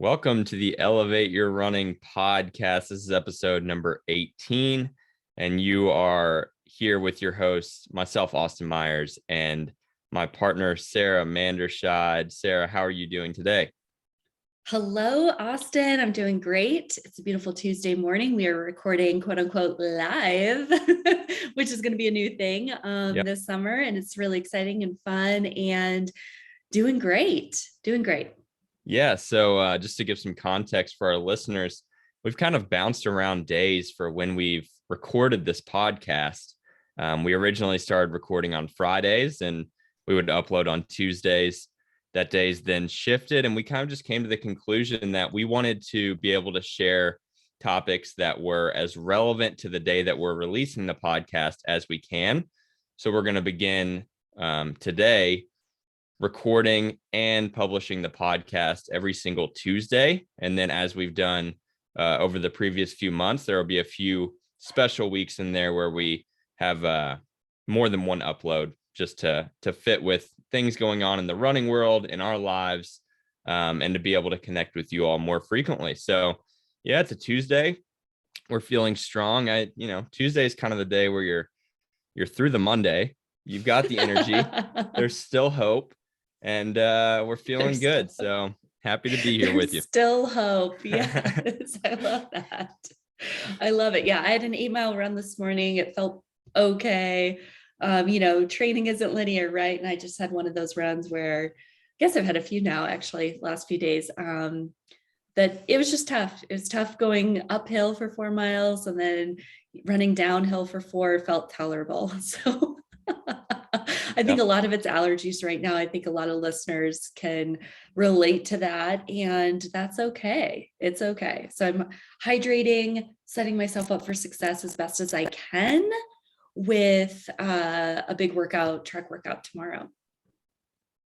Welcome to the Elevate Your Running podcast. This is episode number 18, and you are here with your hosts, myself, Austin Myers, and my partner, Sarah Mandershide. Sarah, how are you doing today? Hello, Austin. I'm doing great. It's a beautiful Tuesday morning. We are recording quote unquote live, which is going to be a new thing this summer. And it's really exciting and fun and doing great. Yeah, so just to give some context for our listeners, we've kind of bounced around days for when we've recorded this podcast. We originally started recording on Fridays and we would upload on Tuesdays. That day's then shifted, and we kind of just came to the conclusion that we wanted to be able to share topics that were as relevant to the day that we're releasing the podcast as we can. So we're going to begin today recording and publishing the podcast every single Tuesday. And then as we've done over the previous few months, there will be a few special weeks in there where we have more than one upload just to fit with things going on in the running world, in our lives, and to be able to connect with you all more frequently. So yeah, it's a Tuesday. We're feeling strong. Tuesday is kind of the day where you're through the Monday. You've got the energy. There's still hope. And we're feeling good. So happy to be here with you. Still hope. Yes. I love that. I love it. Yeah. I had an 8-mile run this morning. It felt okay. Training isn't linear, right? And I just had one of those runs where I guess I've had a few now, actually, last few days, that it was just tough. It was tough going uphill for 4 miles and then running downhill for 4 felt tolerable. So I think a lot of it's allergies right now. I think a lot of listeners can relate to that, and that's okay. It's okay. So I'm hydrating, setting myself up for success as best as I can with a big track workout tomorrow.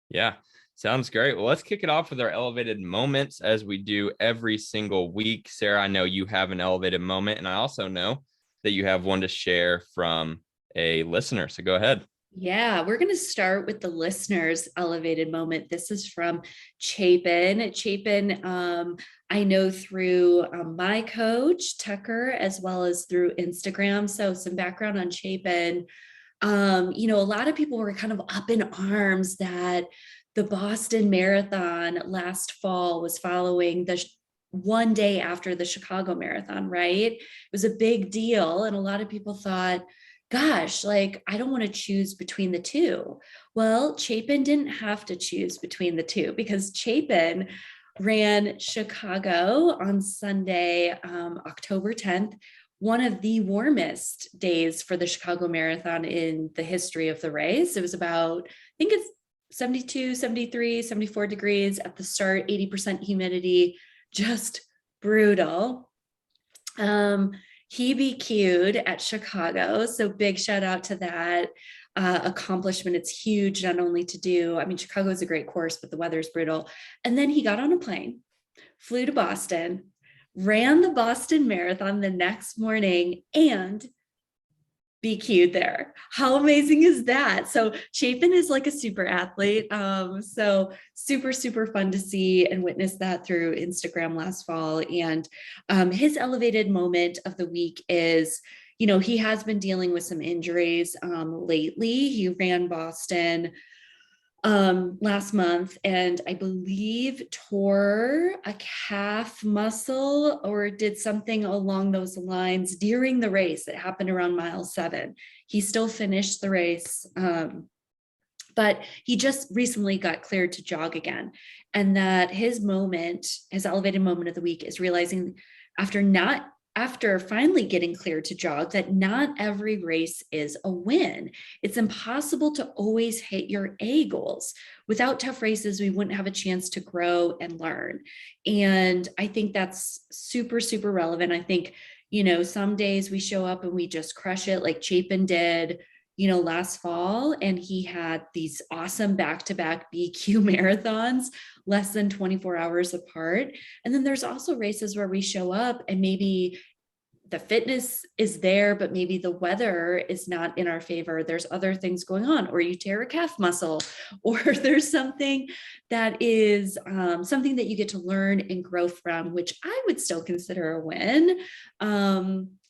Yeah, sounds great. Well, let's kick it off with our elevated moments as we do every single week. Sarah, I know you have an elevated moment, and I also know that you have one to share from a listener. So go ahead. Yeah, we're going to start with the listener's elevated moment. This is from Chapin. Chapin, I know through my coach, Tucker, as well as through Instagram. So some background on Chapin. A lot of people were kind of up in arms that the Boston Marathon last fall was following the one day after the Chicago Marathon, right? It was a big deal. And a lot of people thought, gosh, I don't want to choose between the two. Well, Chapin didn't have to choose between the two because Chapin ran Chicago on Sunday, October 10th, one of the warmest days for the Chicago Marathon in the history of the race. It was about, I think it's 72, 73, 74 degrees at the start, 80% humidity, just brutal. He BQ'd at Chicago. So big shout out to that accomplishment. It's huge, not only to do, Chicago is a great course, but the weather's brutal. And then he got on a plane, flew to Boston, ran the Boston Marathon the next morning, and BQ'd there. How amazing is that? So Chapin is like a super athlete. So super, super fun to see and witness that through Instagram last fall. And his elevated moment of the week is, he has been dealing with some injuries lately. He ran Boston last month, and I believe tore a calf muscle or did something along those lines during the race. It happened around mile 7. He still finished the race, but he just recently got cleared to jog again. And that his elevated moment of the week is realizing after finally getting cleared to jog, that not every race is a win. It's impossible to always hit your A goals. Without tough races, we wouldn't have a chance to grow and learn. And I think that's super, super relevant. I think, some days we show up and we just crush it like Chapin did, last fall, and he had these awesome back-to-back BQ marathons, less than 24 hours apart. And then there's also races where we show up and maybe the fitness is there, but maybe the weather is not in our favor. There's other things going on, or you tear a calf muscle, or there's something that is something that you get to learn and grow from, which I would still consider a win.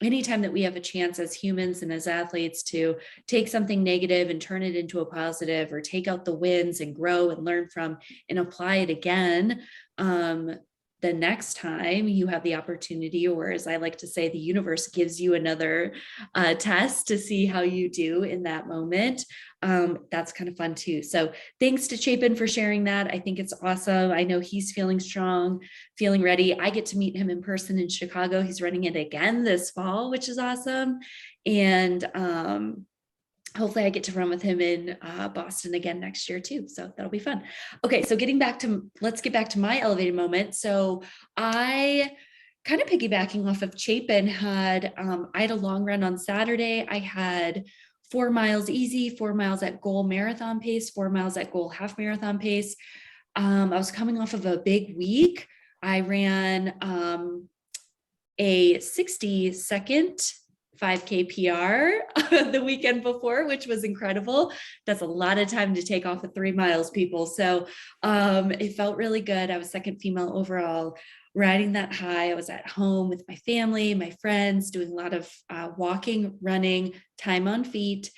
Anytime that we have a chance as humans and as athletes to take something negative and turn it into a positive, or take out the wins and grow and learn from and apply it again, the next time you have the opportunity, or as I like to say, the universe gives you another test to see how you do in that moment. That's kind of fun too. So thanks to Chapin for sharing that. I think it's awesome. I know he's feeling strong, feeling ready. I get to meet him in person in Chicago. He's running it again this fall, which is awesome. And hopefully I get to run with him in Boston again next year too. So that'll be fun. Okay. So let's get back to my elevated moment. So I kind of piggybacking off of Chapin I had a long run on Saturday. I had 4 miles easy, 4 miles at goal marathon pace, 4 miles at goal half marathon pace. I was coming off of a big week. I ran a 60-second 5K PR the weekend before, which was incredible. That's a lot of time to take off of 3 miles, people. So it felt really good. I was second female overall, riding that high. I was at home with my family, my friends, doing a lot of walking, running, time on feet.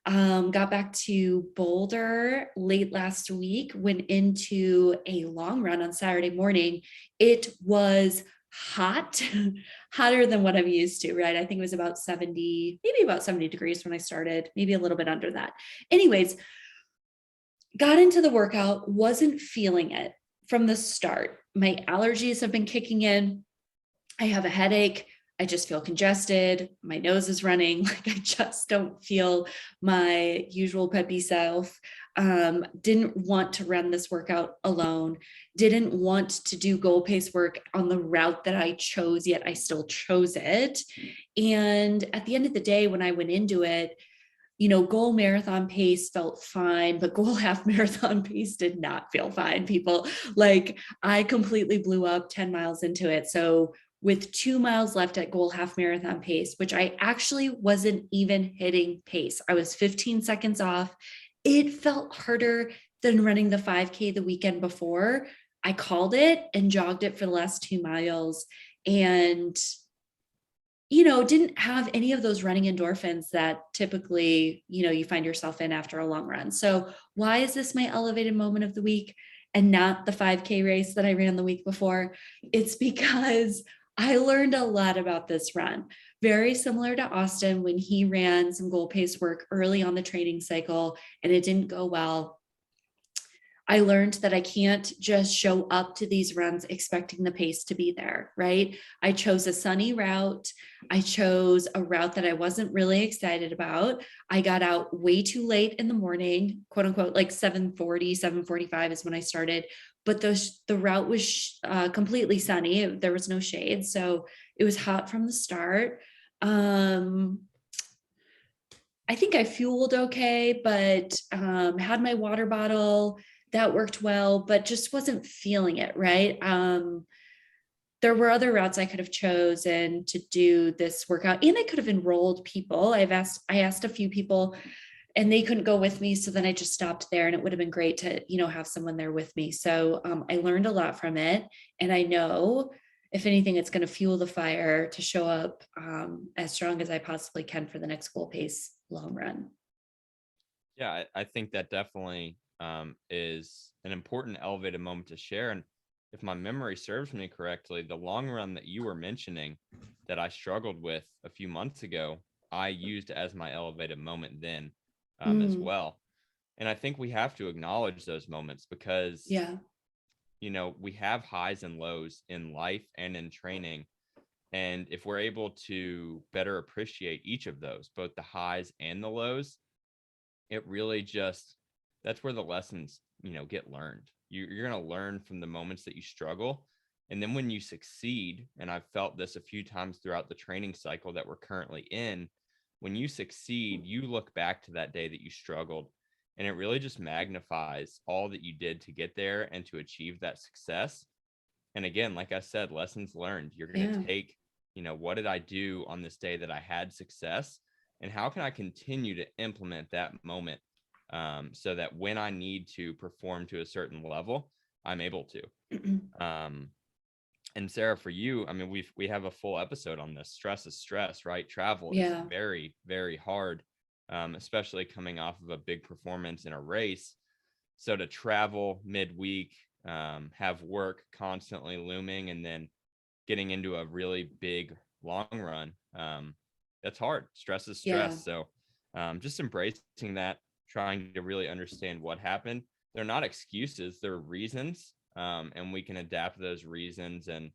Got back to Boulder late last week, went into a long run on Saturday morning. It was hot, hotter than what I'm used to, right? I think it was about 70, maybe about 70 degrees when I started, maybe a little bit under that. Anyways, got into the workout, wasn't feeling it from the start. My allergies have been kicking in. I have a headache. I just feel congested. My nose is running. Like I just don't feel my usual peppy self. Didn't want to run this workout alone. Didn't want to do goal pace work on the route that I chose, yet I still chose it. And at the end of the day, when I went into it, goal marathon pace felt fine, but goal half marathon pace did not feel fine, people. Like I completely blew up 10 miles into it. So with 2 miles left at goal half marathon pace, which I actually wasn't even hitting pace, I was 15 seconds off. It felt harder than running the 5K the weekend before. I called it and jogged it for the last 2 miles and didn't have any of those running endorphins that typically, you find yourself in after a long run. So why is this my elevated moment of the week and not the 5K race that I ran the week before? It's because I learned a lot about this run. Very similar to Austin when he ran some goal pace work early on the training cycle and it didn't go well. I learned that I can't just show up to these runs expecting the pace to be there, right? I chose a sunny route. I chose a route that I wasn't really excited about. I got out way too late in the morning, quote unquote, like 7:40, 7:45 is when I started. But the route was completely sunny. There was no shade. So it was hot from the start. I think I fueled okay, but had my water bottle. That worked well, but just wasn't feeling it, right? There were other routes I could have chosen to do this workout, and I could have enrolled people. I asked a few people and they couldn't go with me. So then I just stopped there, and it would have been great to, have someone there with me. So I learned a lot from it. And I know if anything, it's going to fuel the fire to show up as strong as I possibly can for the next goal pace long run. Yeah, I think that definitely is an important elevated moment to share. And if my memory serves me correctly, the long run that you were mentioning that I struggled with a few months ago, I used as my elevated moment then as well. And I think we have to acknowledge those moments because, Yeah. We have highs and lows in life and in training. And if we're able to better appreciate each of those, both the highs and the lows, it really just, that's where the lessons, get learned. You're going to learn from the moments that you struggle. And then when you succeed, and I've felt this a few times throughout the training cycle that we're currently in, when you succeed, you look back to that day that you struggled, and it really just magnifies all that you did to get there and to achieve that success. And again, like I said, lessons learned. You're going to take, what did I do on this day that I had success, and how can I continue to implement that moment, so that when I need to perform to a certain level, I'm able to. And Sarah, for you, I mean, we have a full episode on this. Stress is stress, right? Travel is Yeah. very, very hard, especially coming off of a big performance in a race. So to travel midweek, have work constantly looming, and then getting into a really big long run, that's hard. Stress is Yeah. stress. So just embracing that, trying to really understand what happened. They're not excuses, they're reasons, and we can adapt those reasons and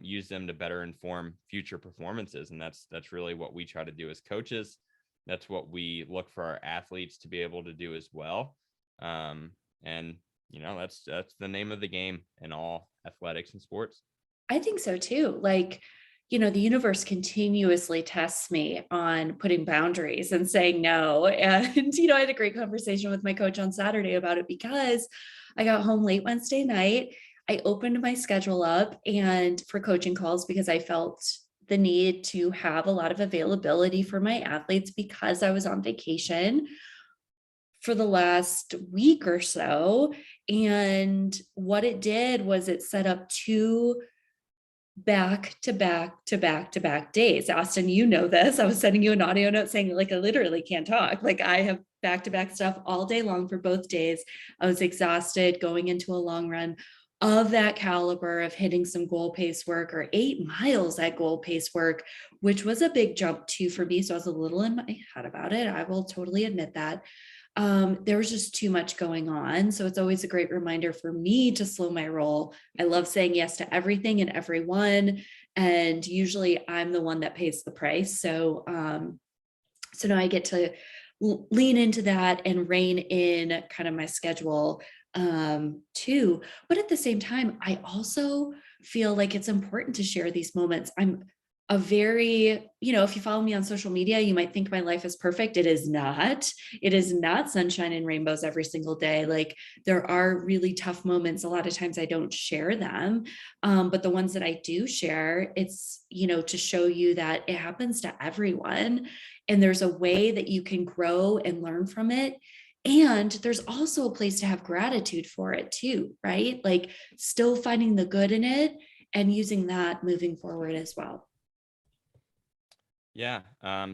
use them to better inform future performances. And that's really what we try to do as coaches. That's what we look for our athletes to be able to do as well. And that's the name of the game in all athletics and sports. I think so too. Like, the universe continuously tests me on putting boundaries and saying no. And, I had a great conversation with my coach on Saturday about it because I got home late Wednesday night. I opened my schedule up and for coaching calls because I felt the need to have a lot of availability for my athletes because I was on vacation for the last week or so. And what it did was it set up two back to back to back to back days. Austin, you know this. I was sending you an audio note saying, like, I literally can't talk. Like, I have back to back stuff all day long for both days. I was exhausted going into a long run of that caliber of hitting some goal pace work or 8 miles at goal pace work, which was a big jump too for me. So I was a little in my head about it. I will totally admit that. There was just too much going on. So it's always a great reminder for me to slow my roll. I love saying yes to everything and everyone. And usually I'm the one that pays the price. So now I get to lean into that and rein in kind of my schedule too. But at the same time, I also feel like it's important to share these moments. I'm a very, if you follow me on social media, you might think my life is perfect. It is not. It is not sunshine and rainbows every single day. Like, there are really tough moments. A lot of times I don't share them. But the ones that I do share, it's, to show you that it happens to everyone. And there's a way that you can grow and learn from it. And there's also a place to have gratitude for it too, right? Like, still finding the good in it and using that moving forward as well. Yeah.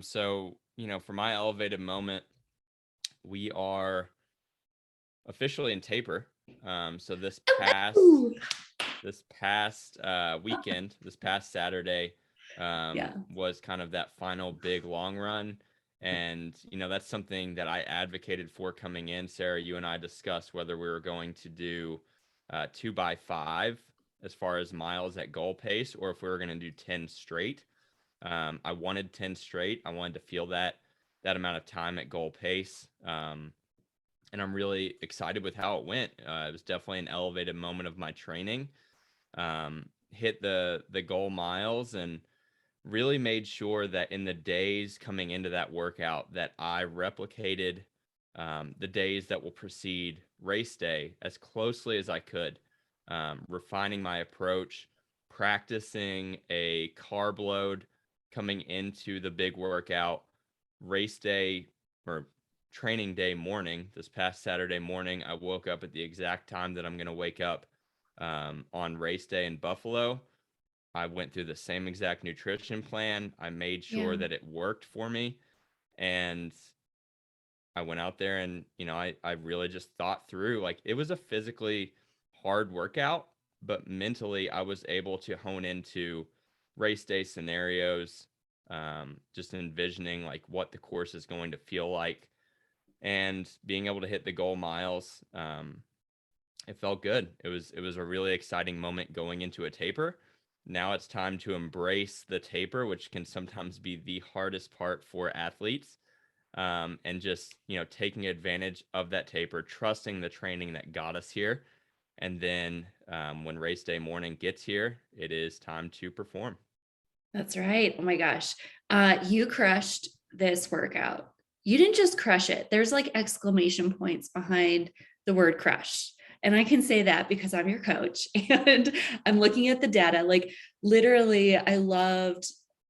So, for my elevated moment, we are officially in taper. So this past weekend, this past Saturday, was kind of that final big long run. And, that's something that I advocated for coming in. Sarah, you and I discussed whether we were going to do 2x5 as far as miles at goal pace, or if we were going to do 10 straight. I wanted 10 straight. I wanted to feel that amount of time at goal pace. And I'm really excited with how it went. It was definitely an elevated moment of my training. Hit the goal miles and really made sure that in the days coming into that workout that I replicated the days that will precede race day as closely as I could, refining my approach, practicing a carb load coming into the big workout. Race day or training day morning, this past Saturday morning, I woke up at the exact time that I'm going to wake up on race day in Buffalo. I went through the same exact nutrition plan. I made sure that it worked for me. And I went out there and, I really just thought through, like, it was a physically hard workout, but mentally I was able to hone into race day scenarios, just envisioning like what the course is going to feel like and being able to hit the goal miles. It felt good. It was a really exciting moment going into a taper. Now it's time to embrace the taper, which can sometimes be the hardest part for athletes. And just, taking advantage of that taper, trusting the training that got us here. And then when race day morning gets here, it is time to perform. That's right. Oh my gosh. You crushed this workout. You didn't just crush it. There's like exclamation points behind the word crush. And I can say that because I'm your coach and I'm looking at the data. Like literally, I loved,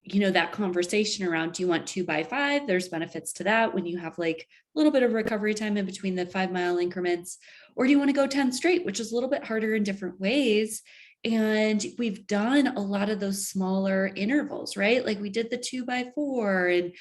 that conversation around, do you want 2x5? There's benefits to that when you have like a little bit of recovery time in between the 5 mile increments, or do you want to go 10 straight, which is a little bit harder in different ways. And we've done a lot of those smaller intervals, right? Like we did the 2x4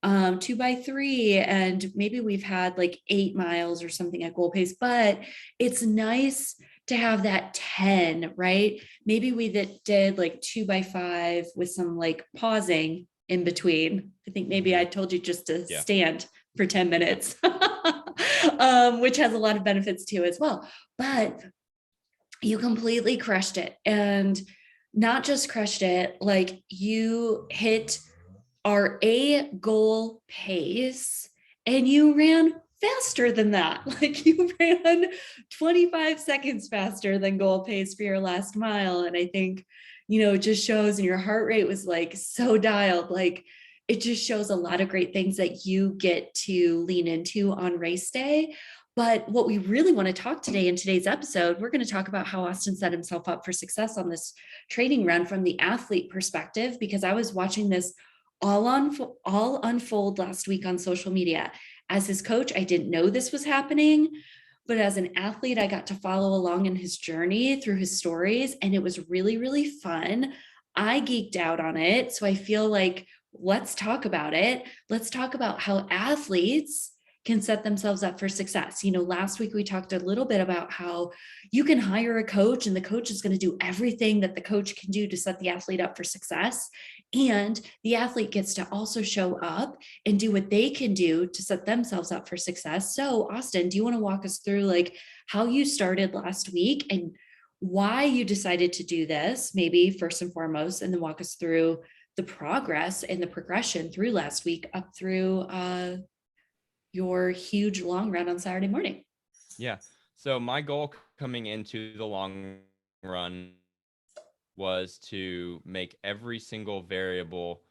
and 2x3, and maybe we've had like 8 miles or something at goal pace, but it's nice to have that 10, right? Maybe we did like 2x5 with some like pausing in between. I think maybe I told you just to stand for 10 minutes, which has a lot of benefits too as well. But you completely crushed it. And not just crushed it, like you hit our A goal pace and you ran faster than that. Like you ran 25 seconds faster than goal pace for your last mile. And I think, it just shows, and your heart rate was like so dialed, like it just shows a lot of great things that you get to lean into on race day. But what we really want to talk today in today's episode, we're going to talk about how Austin set himself up for success on this training run from the athlete perspective, because I was watching this all unfold last week on social media. As his coach, I didn't know this was happening, but as an athlete, I got to follow along in his journey through his stories, and it was really, really fun. I geeked out on it. So I feel like let's talk about it. Let's talk about how athletes can set themselves up for success. Last week we talked a little bit about how you can hire a coach and the coach is going to do everything that the coach can do to set the athlete up for success. And the athlete gets to also show up and do what they can do to set themselves up for success. So Austin, do you want to walk us through like how you started last week and why you decided to do this, maybe first and foremost, and then walk us through the progress and the progression through last week up through your huge long run on Saturday morning? Yeah. So my goal coming into the long run was to make every single variable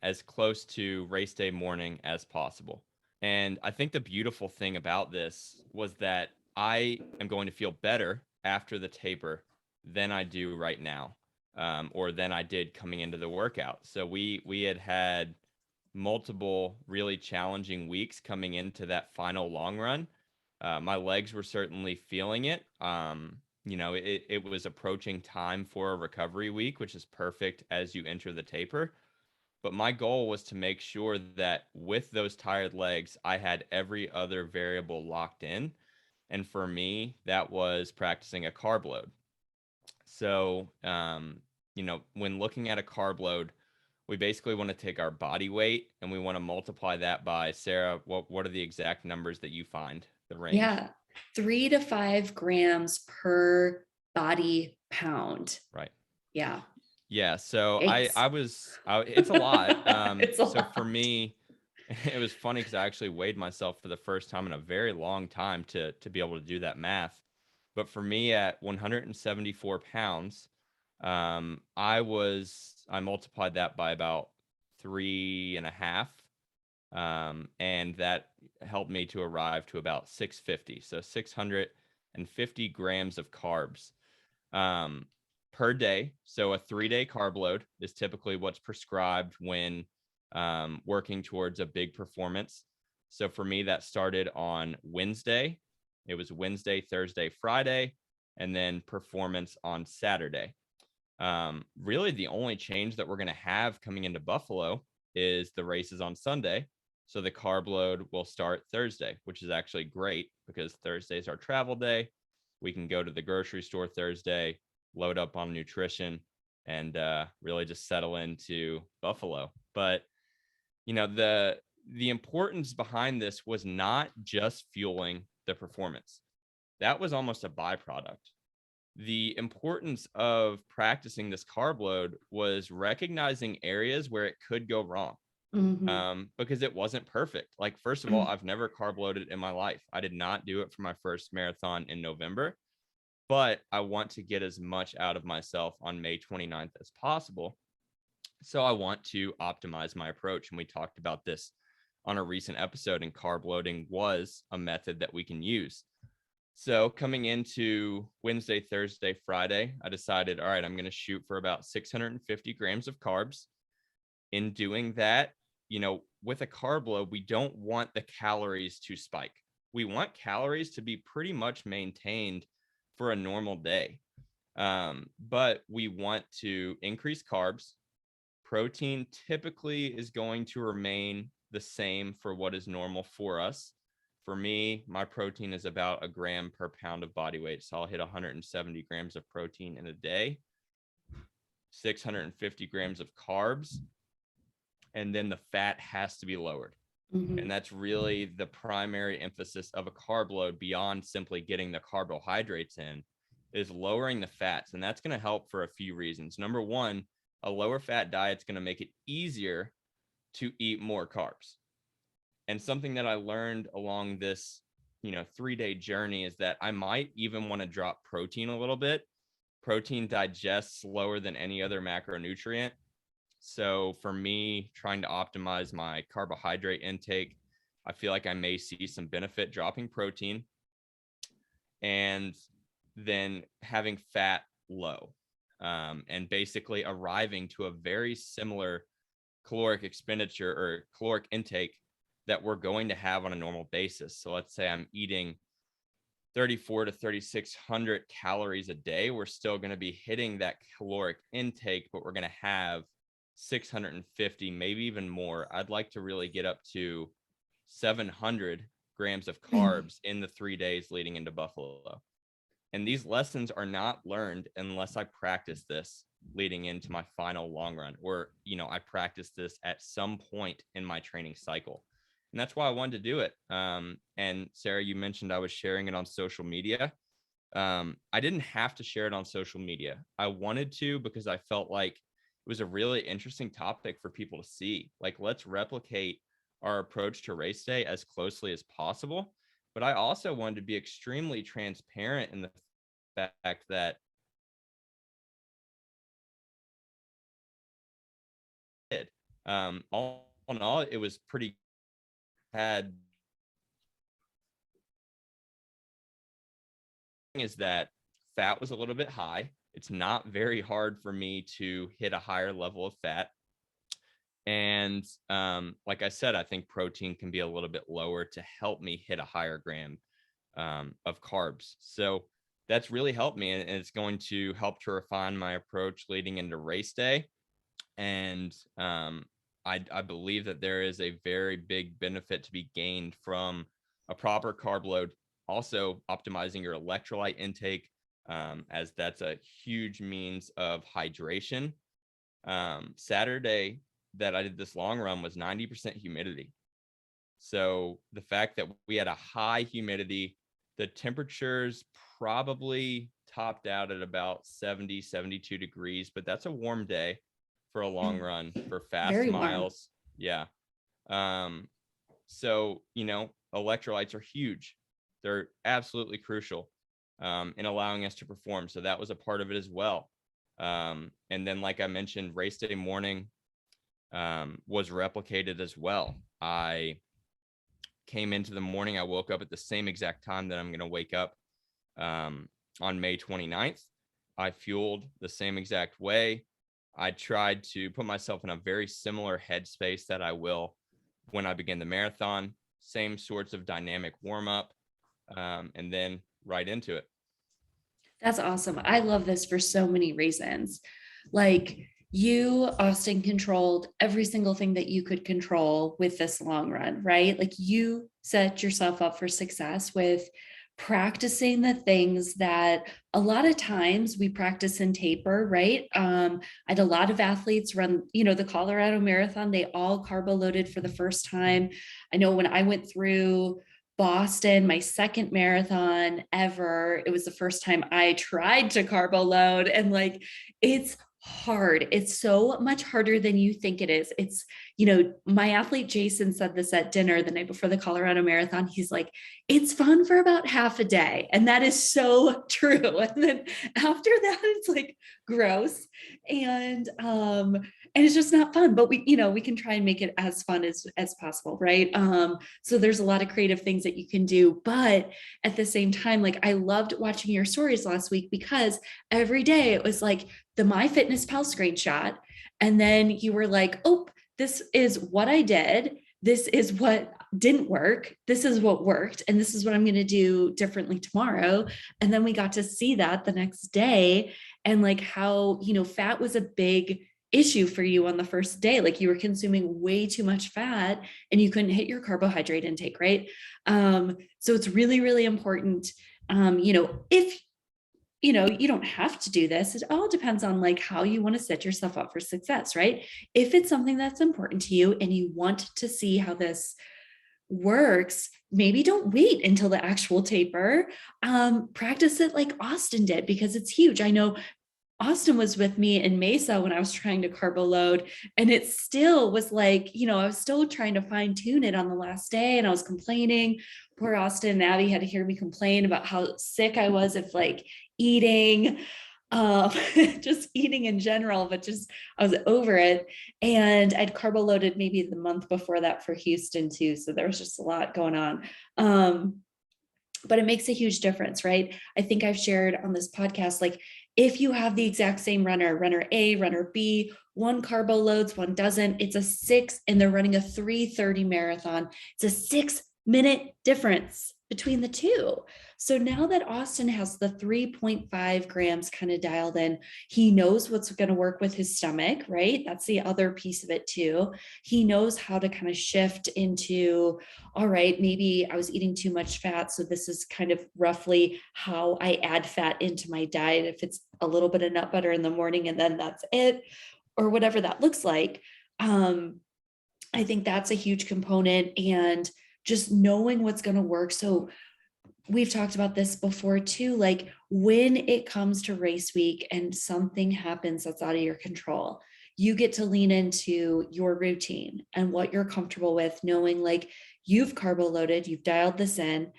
as close to race day morning as possible. And I think the beautiful thing about this was that I am going to feel better after the taper than I do right now, or than I did coming into the workout. So we had multiple really challenging weeks coming into that final long run. My legs were certainly feeling it. It was approaching time for a recovery week, which is perfect as you enter the taper. But my goal was to make sure that with those tired legs, I had every other variable locked in. And for me, that was practicing a carb load. So, when looking at a carb load, we basically want to take our body weight and we want to multiply that by, Sarah, what are the exact numbers that you find the range? Yeah, 3 to 5 grams per body pound. Right. Yeah. Yeah. So Yikes. it's a lot. It's a so lot. for me, it was funny because I actually weighed myself for the first time in a very long time to be able to do that math. But for me at 174 pounds, I multiplied that by about 3.5. And that helped me to arrive to about 650. So 650 grams of carbs per day. So a 3-day carb load is typically what's prescribed when working towards a big performance. So for me, that started on Wednesday. It was Wednesday, Thursday, Friday, and then performance on Saturday. Really, the only change that we're going to have coming into Buffalo is the races on Sunday. So the carb load will start Thursday, which is actually great because Thursday is our travel day. We can go to the grocery store Thursday, load up on nutrition, and really just settle into Buffalo. But the importance behind this was not just fueling the performance. That was almost a byproduct. The importance of practicing this carb load was recognizing areas where it could go wrong. Because it wasn't perfect. Like, first of all, I've never carb loaded in my life. I did not do it for my first marathon in November, but I want to get as much out of myself on May 29th as possible. So I want to optimize my approach. And we talked about this on a recent episode, and carb loading was a method that we can use. So coming into Wednesday, Thursday, Friday, I decided, all right, I'm going to shoot for about 650 grams of carbs. In doing that, with a carb load, we don't want the calories to spike. We want calories to be pretty much maintained for a normal day. But we want to increase carbs. Protein typically is going to remain the same for what is normal for us. For me, my protein is about a gram per pound of body weight. So I'll hit 170 grams of protein in a day, 650 grams of carbs, and then the fat has to be lowered. Mm-hmm. And that's really the primary emphasis of a carb load beyond simply getting the carbohydrates in, is lowering the fats. And that's going to help for a few reasons. Number one, a lower fat diet is going to make it easier to eat more carbs. And something that I learned along this, 3-day journey is that I might even want to drop protein a little bit. Protein digests slower than any other macronutrient. So for me, trying to optimize my carbohydrate intake, I feel like I may see some benefit dropping protein and then having fat low, and basically arriving to a very similar caloric expenditure or caloric intake that we're going to have on a normal basis. So let's say I'm eating 3,400 to 3,600 calories a day. We're still going to be hitting that caloric intake, but we're going to have 650, maybe even more. I'd like to really get up to 700 grams of carbs in the 3 days leading into Buffalo. And these lessons are not learned unless I practice this leading into my final long run, or, I practice this at some point in my training cycle. And that's why I wanted to do it. And Sarah, you mentioned I was sharing it on social media. I didn't have to share it on social media. I wanted to because I felt like it was a really interesting topic for people to see. Like, let's replicate our approach to race day as closely as possible. But I also wanted to be extremely transparent in the fact that all in all, it was pretty had is that fat was a little bit high. It's not very hard for me to hit a higher level of fat. And like I said, I think protein can be a little bit lower to help me hit a higher gram of carbs. So that's really helped me, and it's going to help to refine my approach leading into race day. And I believe that there is a very big benefit to be gained from a proper carb load. Also optimizing your electrolyte intake, as that's a huge means of hydration. Saturday that I did this long run was 90% humidity. So the fact that we had a high humidity, the temperatures probably topped out at about 70, 72 degrees, but that's a warm day for a long run for fast Very miles. Yeah. So, electrolytes are huge. They're absolutely crucial in allowing us to perform. So that was a part of it as well. And then, like I mentioned, race day morning was replicated as well. I came into the morning. I woke up at the same exact time that I'm going to wake up on May 29th. I fueled the same exact way. I tried to put myself in a very similar headspace that I will when I begin the marathon. Same sorts of dynamic warm up, and then right into it. That's awesome. I love this for so many reasons. Like, you, Austin, controlled every single thing that you could control with this long run, right? Like, you set yourself up for success with practicing the things that a lot of times we practice in taper, right? I had a lot of athletes run, the Colorado Marathon, they all carbo loaded for the first time. I know when I went through Boston, my second marathon ever, it was the first time I tried to carbo load, and like, it's hard. It's so much harder than you think it is. It's, my athlete Jason said this at dinner the night before the Colorado Marathon. He's like, it's fun for about half a day. And that is so true. And then after that, it's like gross. And and it's just not fun, but we can try and make it as fun as possible, right? So there's a lot of creative things that you can do, but at the same time, like I loved watching your stories last week because every day it was like the MyFitnessPal screenshot, and then you were like, oh, this is what I did, this is what didn't work, this is what worked, and this is what I'm going to do differently tomorrow. And then we got to see that the next day, and like how, fat was a big issue for you on the first day. Like you were consuming way too much fat and you couldn't hit your carbohydrate intake, right? So it's really, really important. If you don't have to do this. It all depends on like how you want to set yourself up for success, right? If it's something that's important to you and you want to see how this works, maybe don't wait until the actual taper. Practice it like Austin did because it's huge. I know Austin was with me in Mesa when I was trying to carbo load, and it still was like, I was still trying to fine tune it on the last day, and I was complaining. Poor Austin and Abby had to hear me complain about how sick I was of like eating, just eating in general, but just I was over it. And I'd carbo loaded maybe the month before that for Houston too. So there was just a lot going on. But it makes a huge difference, right? I think I've shared on this podcast, like if you have the exact same runner A, runner B, one carbo loads, one doesn't, it's a 6, and they're running a 3:30 marathon. It's a 6-minute difference between the two. So now that Austin has the 3.5 grams kind of dialed in, he knows what's going to work with his stomach, right? That's the other piece of it too. He knows how to kind of shift into, all right, maybe I was eating too much fat, so this is kind of roughly how I add fat into my diet. If it's a little bit of nut butter in the morning and then that's it, or whatever that looks like. I think that's a huge component, and just knowing what's going to work. So we've talked about this before too, like when it comes to race week and something happens that's out of your control, you get to lean into your routine and what you're comfortable with, knowing like you've carbo loaded, you've dialed this in,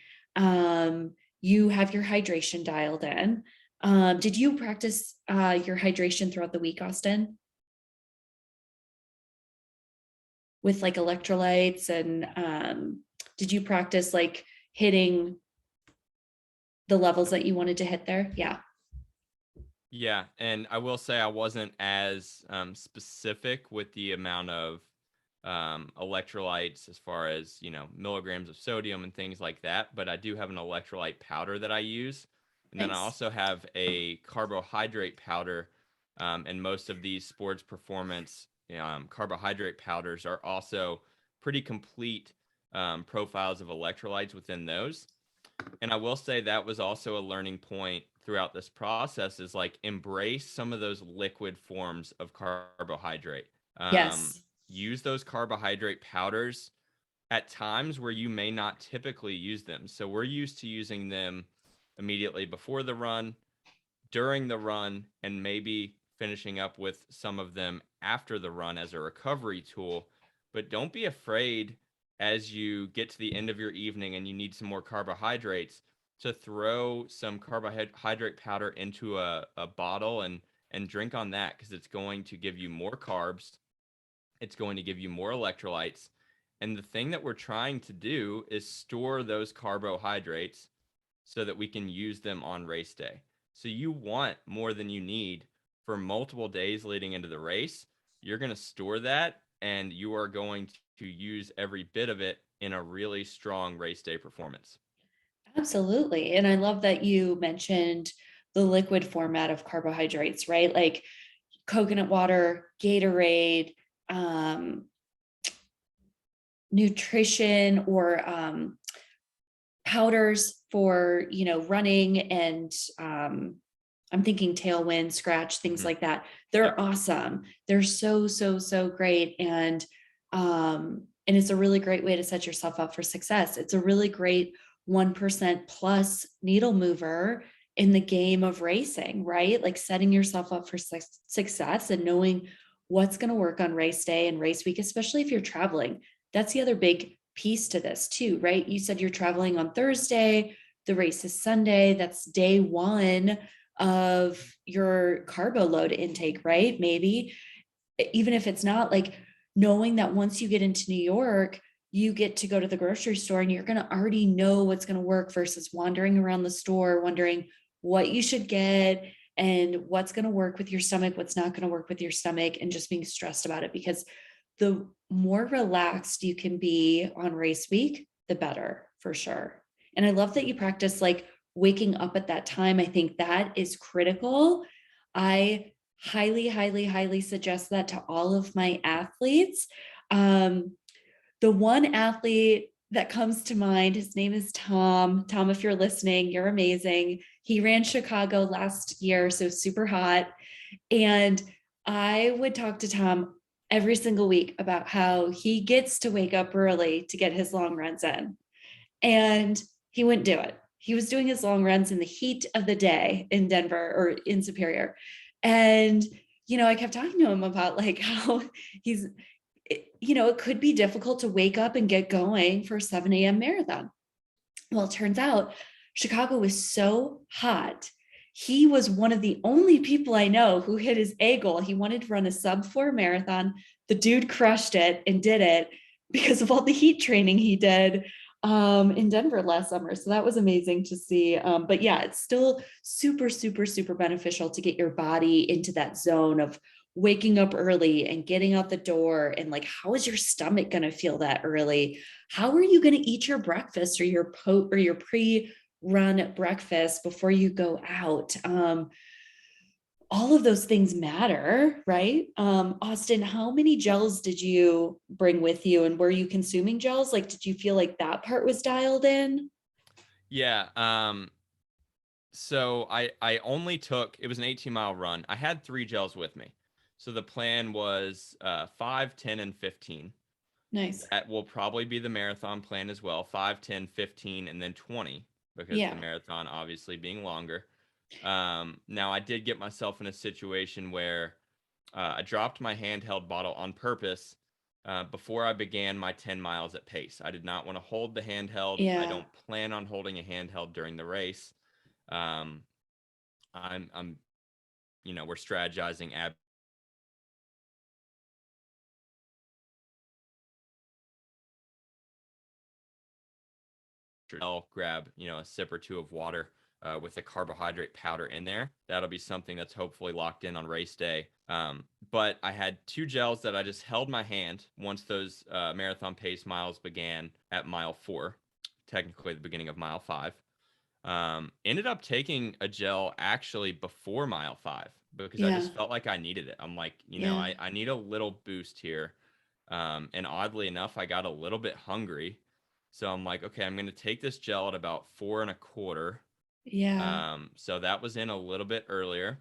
you have your hydration dialed in. Did you practice your hydration throughout the week, Austin? With like electrolytes, and did you practice like hitting the levels that you wanted to hit there? Yeah. Yeah, and I will say I wasn't as specific with the amount of electrolytes as far as, milligrams of sodium and things like that, but I do have an electrolyte powder that I use. And then I Nice. also have a carbohydrate powder, and most of these sports performance carbohydrate powders are also pretty complete profiles of electrolytes within those. And I will say that was also a learning point throughout this process, is like embrace some of those liquid forms of carbohydrate. Yes. Use those carbohydrate powders at times where you may not typically use them. So we're used to using them immediately before the run, during the run, and maybe finishing up with some of them after the run as a recovery tool. But don't be afraid as you get to the end of your evening and you need some more carbohydrates to throw some carbohydrate powder into a bottle and drink on that, because it's going to give you more carbs. It's going to give you more electrolytes. And the thing that we're trying to do is store those carbohydrates so that we can use them on race day. So you want more than you need for multiple days leading into the race. You're going to store that, and you are going to use every bit of it in a really strong race day performance. Absolutely. And I love that you mentioned the liquid format of carbohydrates, right? Like coconut water, Gatorade, nutrition, or powders for, running, and I'm thinking tailwind, scratch, things Mm-hmm. like that. They're Yep. awesome. They're so, so, so great. And it's a really great way to set yourself up for success. It's a really great 1% plus needle mover in the game of racing, right? Like setting yourself up for success and knowing what's going to work on race day and race week, especially if you're traveling. That's the other big piece to this too, right? You said you're traveling on Thursday, the race is Sunday. That's day one of your carbo load intake, right? Maybe even if it's not, like knowing that once you get into New York, you get to go to the grocery store and you're going to already know what's going to work versus wandering around the store, wondering what you should get and what's going to work with your stomach, what's not going to work with your stomach, and just being stressed about it. Because the more relaxed you can be on race week, the better for sure. And I love that you practice like waking up at that time. I think that is critical. I highly, highly, highly suggest that to all of my athletes. The one athlete that comes to mind, his name is Tom. Tom, if you're listening, you're amazing. He ran Chicago last year, so super hot. And I would talk to Tom every single week about how he gets to wake up early to get his long runs in. And he wouldn't do it. He was doing his long runs in the heat of the day in Denver or in Superior. And, I kept talking to him about like how he's, it could be difficult to wake up and get going for a 7 a.m. marathon. Well, it turns out Chicago was so hot. He was one of the only people I know who hit his A goal. He wanted to run a sub-4 marathon. The dude crushed it and did it because of all the heat training he did in Denver last summer. So that was amazing to see. But yeah, it's still super, super, super beneficial to get your body into that zone of waking up early and getting out the door. And like, how is your stomach going to feel that early? How are you going to eat your breakfast or your pre-run breakfast before you go out? All of those things matter, right? Austin, how many gels did you bring with you, and were you consuming gels? Like, did you feel like that part was dialed in? Yeah. So I only took, it was an 18-mile run. I had 3 gels with me. So the plan was 5, 10, and 15. Nice. That will probably be the marathon plan as well. 5, 10, 15, and then 20, because the Yeah. marathon obviously being longer. Now I did get myself in a situation where I dropped my handheld bottle on purpose before I began my 10 miles at pace. I did not want to hold the handheld. I Yeah. don't plan on holding a handheld during the race. Um, I'm, we're strategizing I'll grab, a sip or two of water with a carbohydrate powder in there. That'll be something that's hopefully locked in on race day. But I had 2 gels that I just held my hand once those marathon pace miles began at mile 4, technically the beginning of mile 5. Ended up taking a gel actually before mile 5 because I Yeah. just felt like I needed it. I'm like, Yeah. I need a little boost here. And oddly enough, I got a little bit hungry. So I'm like, okay, I'm going to take this gel at about 4 1/4. Yeah. So that was in a little bit earlier.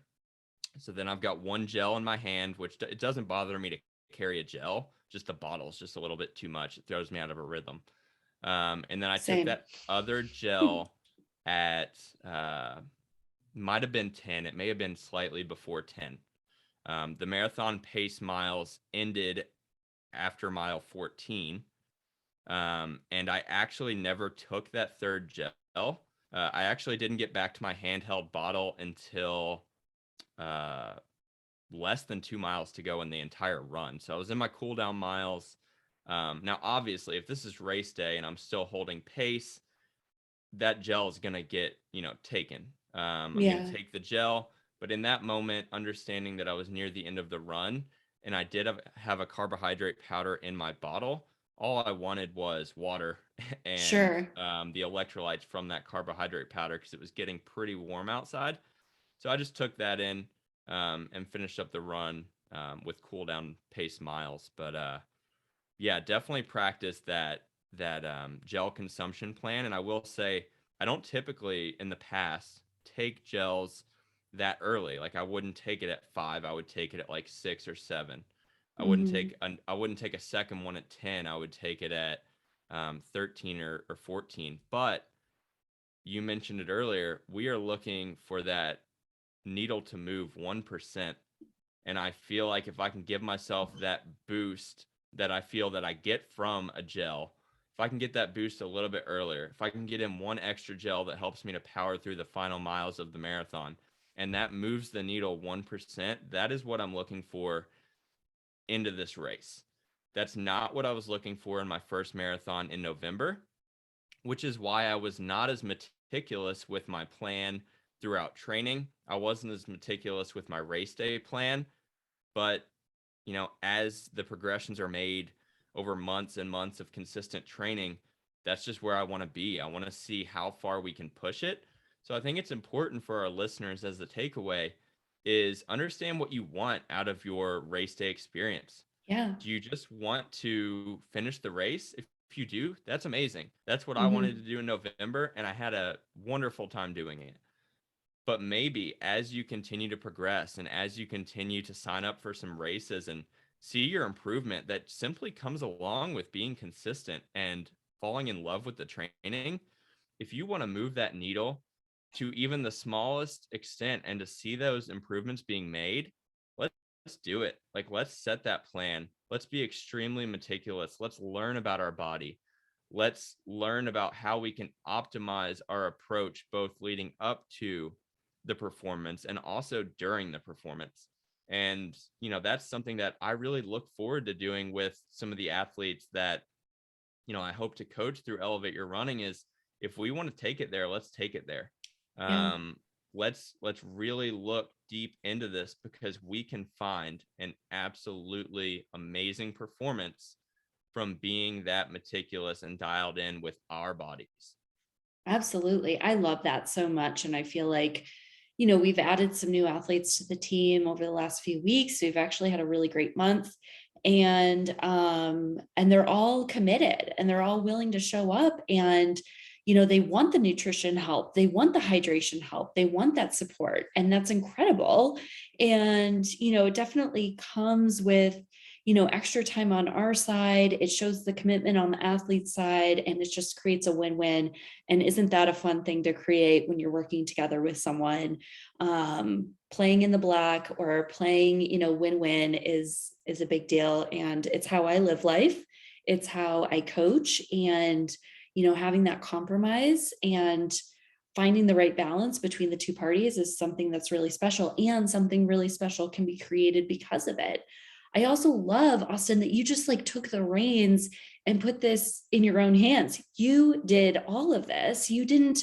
So then I've got 1 gel in my hand, which it doesn't bother me to carry a gel. Just the bottle's just a little bit too much. It throws me out of a rhythm. And then I took Same. that other gel at might have been 10. It may have been slightly before 10. The marathon pace miles ended after mile 14. And I actually never took that third gel. I actually didn't get back to my handheld bottle until uh, less than 2 miles to go in the entire run. So I was in my cool down miles. Now, obviously, if this is race day and I'm still holding pace, that gel is going to get, taken. I'm going to Yeah. take the gel. But in that moment, understanding that I was near the end of the run and I did have a carbohydrate powder in my bottle, all I wanted was water and Sure. the electrolytes from that carbohydrate powder because it was getting pretty warm outside. So I just took that in and finished up the run with cool down pace miles. But yeah, definitely practice that gel consumption plan. And I will say, I don't typically in the past take gels that early. Like I wouldn't take it at 5. I would take it at like 6 or 7. Mhm. I wouldn't take a second one at 10. I would take it at 13 or 14. But you mentioned it earlier. We are looking for that needle to move 1%. And I feel like if I can give myself that boost that I feel that I get from a gel, if I can get that boost a little bit earlier, if I can get in 1 extra gel that helps me to power through the final miles of the marathon, and that moves the needle 1%, that is what I'm looking for into this race. That's not what I was looking for in my first marathon in November, which is why I was not as meticulous with my plan throughout training. I wasn't as meticulous with my race day plan, but as the progressions are made over months and months of consistent training, that's just where I want to be. I want to see how far we can push it. So I think it's important for our listeners as the takeaway is understand what you want out of your race day experience. Yeah. Do you just want to finish the race? If you do, that's amazing. That's what I wanted to Mm-hmm. do in November, and I had a wonderful time doing it. But maybe as you continue to progress and as you continue to sign up for some races and see your improvement that simply comes along with being consistent and falling in love with the training, if you want to move that needle to even the smallest extent and to see those improvements being made, let's do it. Like, let's set that plan. Let's be extremely meticulous. Let's learn about our body. Let's learn about how we can optimize our approach, both leading up to the performance and also during the performance. And, that's something that I really look forward to doing with some of the athletes that, I hope to coach through Elevate Your Running is if we want to take it there, let's take it there. Yeah. Um, let's really look deep into this because we can find an absolutely amazing performance from being that meticulous and dialed in with our bodies. Absolutely. I love that so much. And I feel like, we've added some new athletes to the team over the last few weeks. We've actually had a really great month. And they're all committed and they're all willing to show up. And, they want the nutrition help, they want the hydration help, they want that support. And that's incredible. And, it definitely comes with extra time on our side. It shows the commitment on the athlete side, and it just creates a win-win. And isn't that a fun thing to create when you're working together with someone? Playing in the black or playing, win-win is a big deal. And it's how I live life. It's how I coach. And, having that compromise and finding the right balance between the two parties is something that's really special, and something really special can be created because of it. I also love, Austin, that you just like took the reins and put this in your own hands. You did all of this. You didn't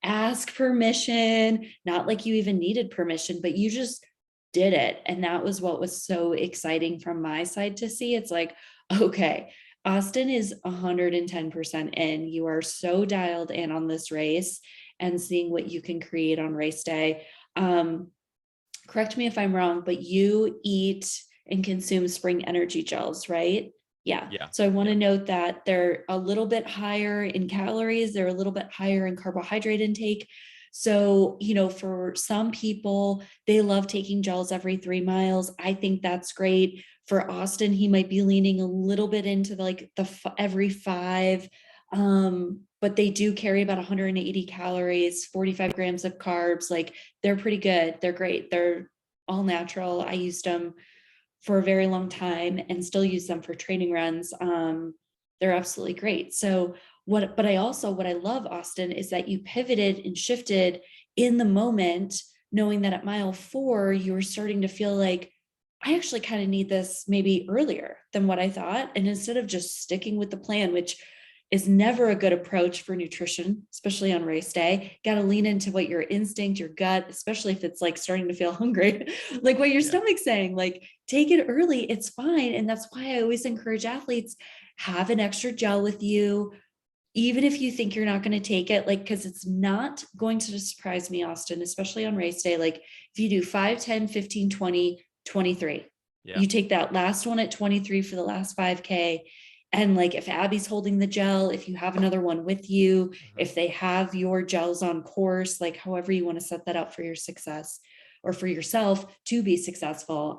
ask permission, not like you even needed permission, but you just did it. And that was what was so exciting from my side to see. It's like, okay, Austin is 110% in. You are so dialed in on this race and seeing what you can create on race day. Correct me if I'm wrong, but you eat and consume spring energy gels, right? Yeah. Yeah. So I want to Yeah. note that they're a little bit higher in calories, they're a little bit higher in carbohydrate intake. So, for some people, they love taking gels every 3 miles. I think that's great. For Austin, he might be leaning a little bit into like the every 5. But they do carry about 180 calories, 45 grams of carbs. Like, they're pretty good. They're great. They're all natural. I used them for a very long time and still use them for training runs. They're absolutely great. So what I love, Austin, is that you pivoted and shifted in the moment, knowing that at mile 4, you were starting to feel like, I actually kind of need this maybe earlier than what I thought. And instead of just sticking with the plan, which is never a good approach for nutrition, especially on race day. Got to lean into what your instinct, your gut, especially if it's like starting to feel hungry, like what your stomach's saying, like take it early. It's fine. And that's why I always encourage athletes, have an extra gel with you, even if you think you're not going to take it, like, because it's not going to surprise me, Austin, especially on race day. Like if you do 5, 10, 15, 20, 23, Yeah. you take that last one at 23 for the last 5K. And like if Abby's holding the gel, if you have another one with you, if they have your gels on course, like however you want to set that up for your success or for yourself to be successful.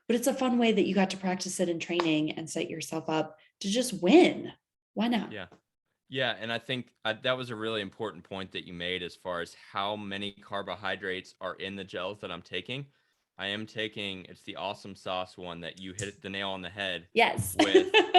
But it's a fun way that you got to practice it in training and set yourself up to just win. Why not? Yeah. Yeah. And I think that was a really important point that you made as far as how many carbohydrates are in the gels that I'm taking. I am taking, it's the awesome sauce one that you hit the nail on the head Yes. with That's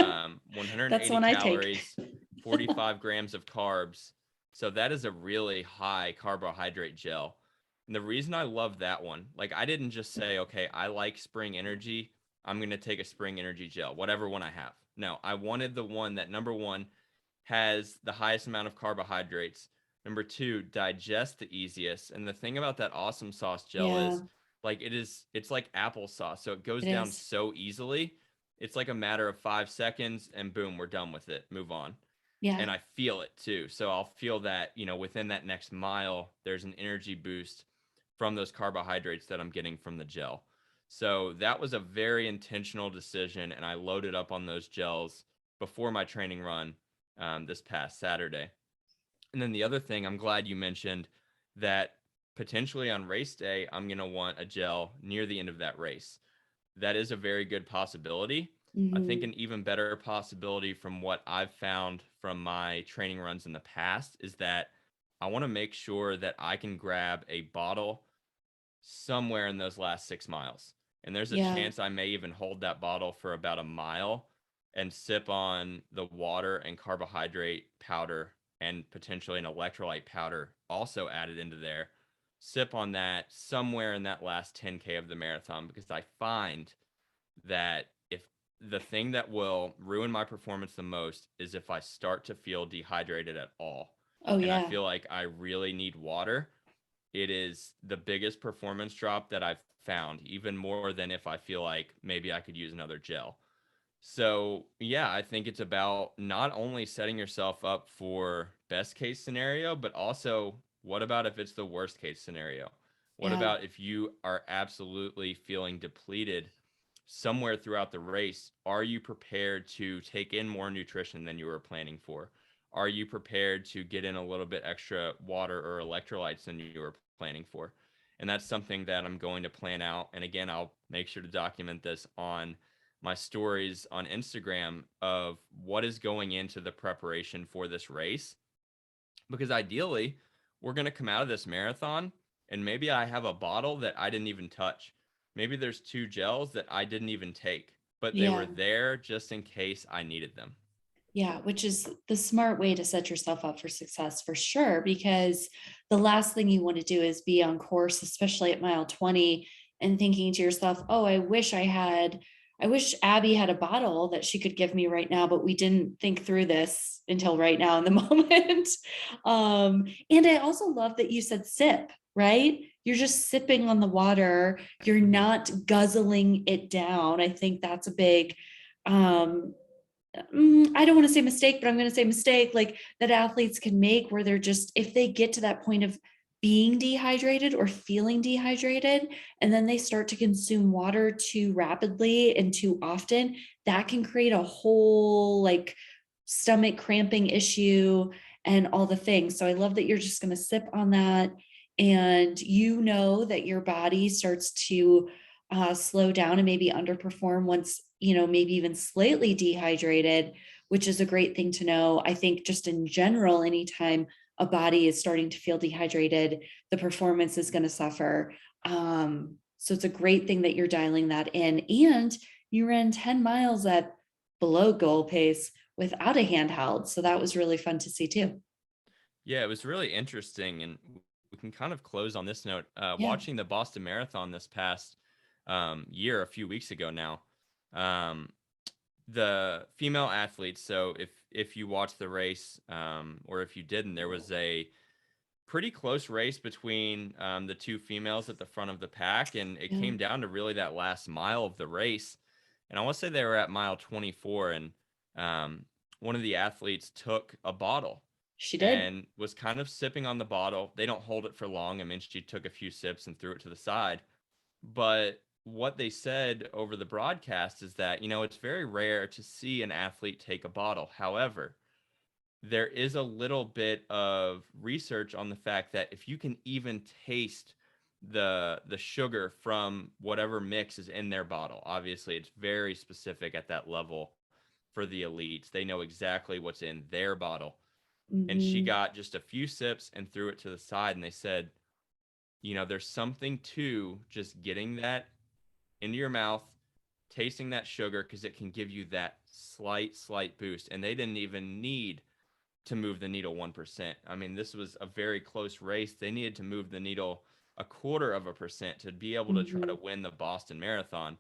180 one I take. calories, 45 grams of carbs. So that is a really high carbohydrate gel. And the reason I love that one, like I didn't just say, okay, I like Spring Energy I'm going to take a Spring Energy gel, whatever one I have. No, I wanted the one that, number one, has the highest amount of carbohydrates. Number two, digest the easiest. And the thing about that awesome sauce gel Yeah, is it's like applesauce. So it goes it down is. so easily. It's like a matter of 5 seconds and boom, we're done with it. Move on. Yeah, And I feel it too. So I'll feel that, within that next mile, there's an energy boost from those carbohydrates that I'm getting from the gel. So that was a very intentional decision. And I loaded up on those gels before my training run this past Saturday. And then the other thing, I'm glad you mentioned that potentially on race day, I'm going to want a gel near the end of that race. That is a very good possibility. I think hmm, an even better possibility from what I've found from my training runs in the past is that I want to make sure that I can grab a bottle somewhere in those last 6 miles. And there's a yeah, chance I may even hold that bottle for about a mile and sip on the water and carbohydrate powder and potentially an electrolyte powder also added into there. Sip on that somewhere in that last 10K of the marathon because I find that if the thing that will ruin my performance the most is if I start to feel dehydrated at all. oh And I yeah, feel like I really need water. It is the biggest performance drop that I've found, even more than if I feel like maybe I could use another gel. So, yeah, I think it's about not only setting yourself up for best case scenario, but also what about if it's the worst case scenario? What yeah, about if you are absolutely feeling depleted somewhere throughout the race? Are you prepared to take in more nutrition than you were planning for? Are you prepared to get in a little bit extra water or electrolytes than you were planning for? And that's something that I'm going to plan out. And again, I'll make sure to document this on my stories on Instagram of what is going into the preparation for this race. Because ideally, we're going to come out of this marathon and maybe I have a bottle that I didn't even touch. Maybe there's two gels that I didn't even take, but they were yeah. there just in case I needed them. Yeah, which is the smart way to set yourself up for success for sure, because the last thing you want to do is be on course, especially at mile 20, and thinking to yourself, oh, I wish Abby had a bottle that she could give me right now, but we didn't think through this until right now in the moment. And I also love that you said sip, right? You're just sipping on the water, you're Mm-hmm. not guzzling it down. I think that's a big I don't want to say mistake, but I'm going to say mistake like that athletes can make where they're just, if they get to that point of being dehydrated or feeling dehydrated, and then they start to consume water too rapidly and too often, that can create a whole like stomach cramping issue and all the things. So I love that you're just going to sip on that. And you know that your body starts to slow down and maybe underperform once, maybe even slightly dehydrated, which is a great thing to know. I think just in general, anytime a body is starting to feel dehydrated, the performance is going to suffer. So it's a great thing that you're dialing that in. And you ran 10 miles at below goal pace without a handheld. So that was really fun to see too. Yeah, it was really interesting. And we can kind of close on this note. Yeah. Watching the Boston Marathon this past year, a few weeks ago now, um, the female athletes. So if you watched the race, or if you didn't, there was a pretty close race between the two females at the front of the pack, and it Yeah. came down to really that last mile of the race. And I want to say they were at mile 24, and um, one of the athletes took a bottle She did. and was kind of sipping on the bottle. They don't hold it for long. I mean, she took a few sips and threw it to the side. But what they said over the broadcast is that, it's very rare to see an athlete take a bottle. However, there is a little bit of research on the fact that if you can even taste the sugar from whatever mix is in their bottle, obviously it's very specific at that level for the elites. They know exactly what's in their bottle. And she Mm-hmm. got just a few sips and threw it to the side, and they said, there's something to just getting that into your mouth, tasting that sugar because it can give you that slight boost. And they didn't even need to move the needle 1%. I mean, this was a very close race. They needed to move the needle a quarter of a percent to be able to try Mm-hmm. to win the Boston Marathon.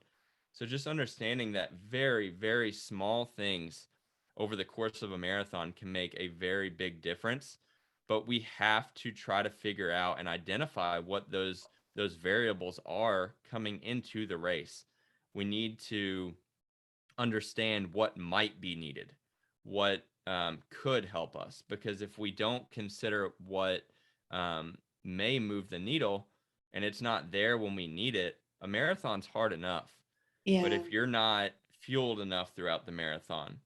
So just understanding that very, very small things over the course of a marathon can make a very big difference. But we have to try to figure out and identify what those variables are coming into the race. We need to understand what might be needed, what could help us. Because if we don't consider what may move the needle and it's not there when we need it, a marathon's hard enough. But Yeah. if you're not fueled enough throughout the marathon,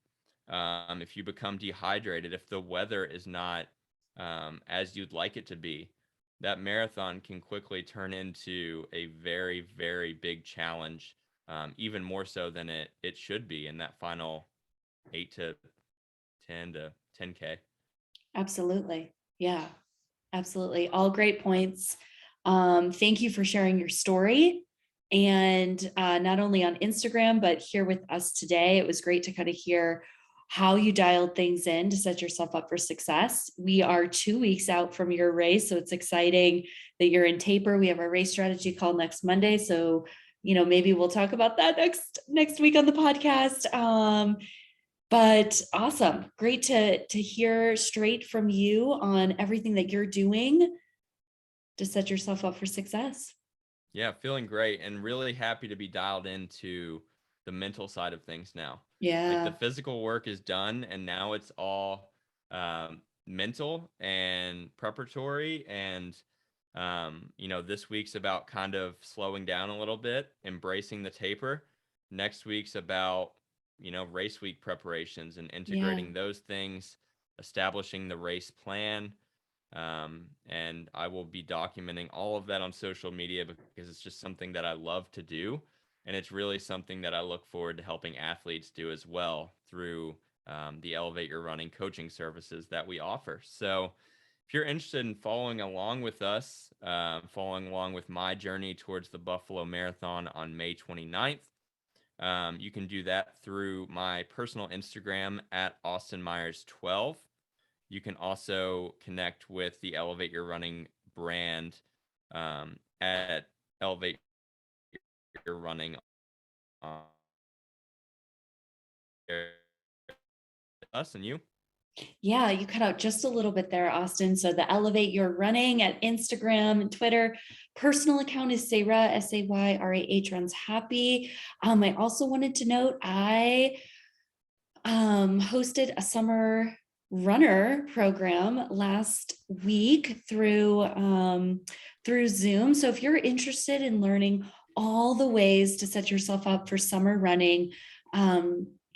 if you become dehydrated, if the weather is not as you'd like it to be, that marathon can quickly turn into a very, very big challenge, even more so than it should be in that final 8 to 10 to 10K. Absolutely. Yeah, absolutely. All great points. Thank you for sharing your story. And not only on Instagram, but here with us today. It was great to kind of hear how you dialed things in to set yourself up for success. We are 2 weeks out from your race, so it's exciting that you're in taper. We have our race strategy call next Monday. So, maybe we'll talk about that next week on the podcast. But awesome. Great to hear straight from you on everything that you're doing to set yourself up for success. Yeah, feeling great and really happy to be dialed into the mental side of things now. Like the Yeah. physical work is done, and now it's all mental and preparatory. And this week's about kind of slowing down a little bit, embracing the taper. Next week's about race week preparations and Yeah. integrating those things, establishing the race plan. And I will be documenting all of that on social media because it's just something that I love to do. And it's really something that I look forward to helping athletes do as well through the Elevate Your Running coaching services that we offer. So if you're interested in following along with us, following along with my journey towards the Buffalo Marathon on May 29th, you can do that through my personal Instagram at Austin Myers 12. You can also connect with the Elevate Your Running brand at Elevate Your Running on us and you. Yeah, you cut out just a little bit there, Austin. So the Elevate Your Running at Instagram and Twitter. Personal account is Sarah, Sayrah, runs happy. I also wanted to note I hosted a summer runner program last week through Zoom. So if you're interested in learning all the ways to set yourself up for summer running,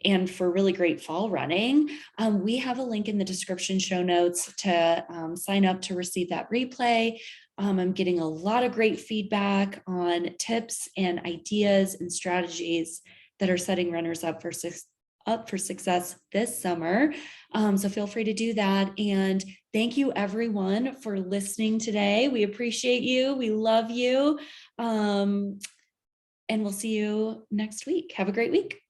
and for really great fall running, we have a link in the description show notes to sign up to receive that replay. I'm getting a lot of great feedback on tips and ideas and strategies that are setting runners up for success this summer. So feel free to do that. And thank you everyone for listening today. We appreciate you. We love you. And we'll see you next week. Have a great week.